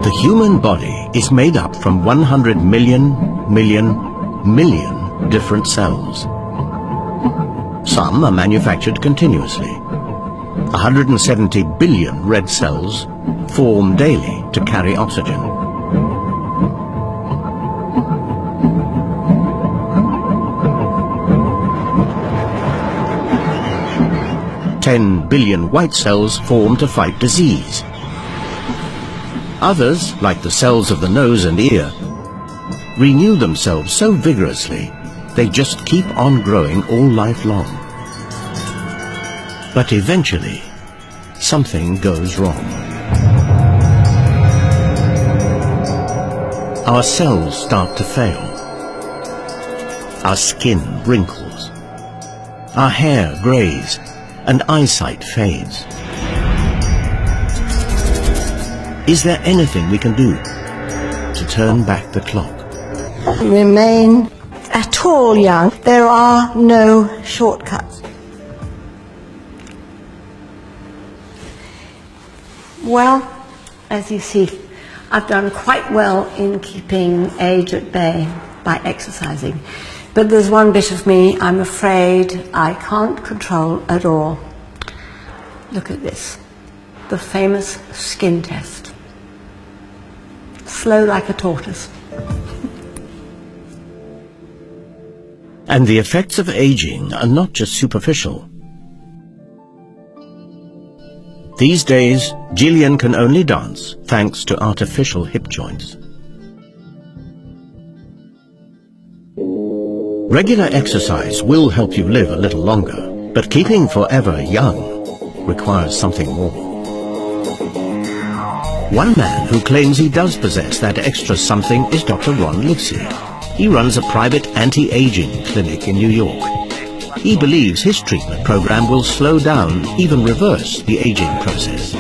The human body is made up from 100 million different cells. Some are manufactured continuously. 170 billion red cells form daily to carry oxygen. $10 billion white cells form to fight disease. Others, like the cells of the nose and ear, renew themselves so vigorously they just keep on growing all life long. But eventually, something goes wrong. Our cells start to fail. Our skin wrinkles. Our hair grays, and eyesight fades. Is there anything we can do to turn back the clock? Remain at all young. There are no shortcuts. Well, as you see, I've done quite well in keeping age at bay by exercising. But there's one bit of me I'm afraid I can't control at all. Look at this, the famous skin test. Slow like a tortoise. And the effects of aging are not just superficial. These days, Gillian can only dance thanks to artificial hip joints. Regular exercise will help you live a little longer, but keeping forever young requires something more. One man who claims he does possess that extra something is Dr. Ron Livesey. He runs a private anti-aging clinic in New York. He believes his treatment program will slow down, even reverse, the aging process.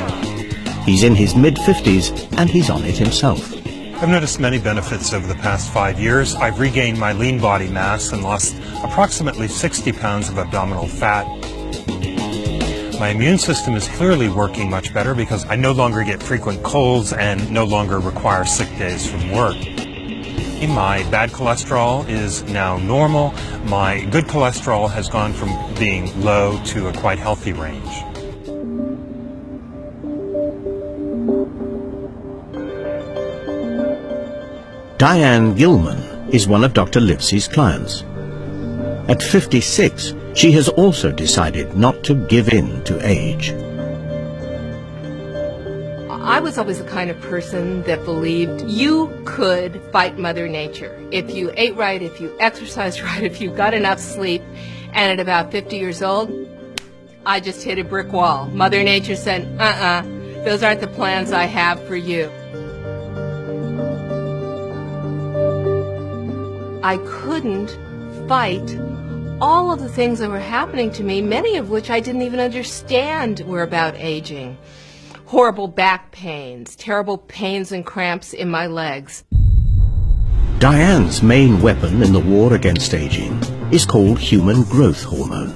He's in his mid-50s and he's on it himself. I've noticed many benefits over the past 5 years. I've regained my lean body mass and lost approximately 60 pounds of abdominal fat. My immune system is clearly working much better because I no longer get frequent colds and no longer require sick days from work. My bad cholesterol is now normal. My good cholesterol has gone from being low to a quite healthy range. Diane Gilman is one of Dr. Livesey's clients. At 56, she has also decided not to give in to age. I was always the kind of person that believed you could fight Mother Nature. If you ate right, if you exercised right, if you got enough sleep, and at about 50 years old, I just hit a brick wall. Mother Nature said, those aren't the plans I have for you. I couldn't fight all of the things that were happening to me, many of which I didn't even understand were about aging. Horrible back pains, terrible pains and cramps in my legs. Diane's main weapon in the war against aging is called human growth hormone.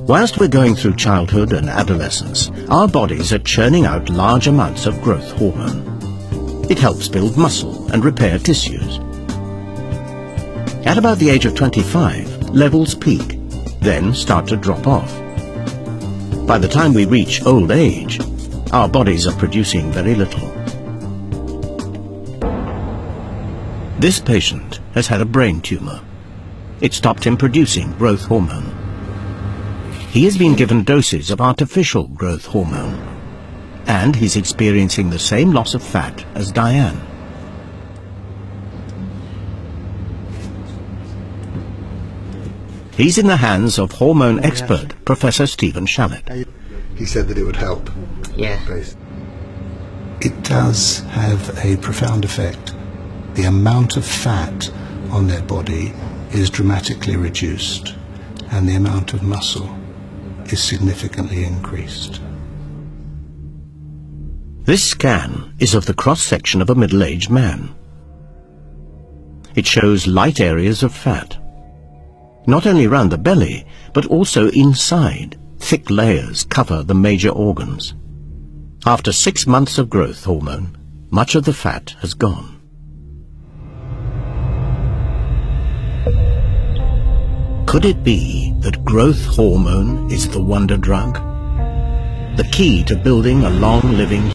Whilst we're going through childhood and adolescence, our bodies are churning out large amounts of growth hormone. It helps build muscle and repair tissues. At about the age of 25, levels peak, then start to drop off. By the time we reach old age, our bodies are producing very little. This patient has had a brain tumor. It stopped him producing growth hormone. He has been given doses of artificial growth hormone, and he's experiencing the same loss of fat as Diane. He's in the hands of hormone expert Professor Stephen Shallett. He said that it would help. Yeah. It does have a profound effect. The amount of fat on their body is dramatically reduced, and the amount of muscle is significantly increased. This scan is of the cross-section of a middle-aged man. It shows light areas of fat. Not only round the belly, but also inside. Thick layers cover the major organs. After 6 months of growth hormone, much of the fat has gone. Could it be that growth hormone is the wonder drug? The key to building a long-living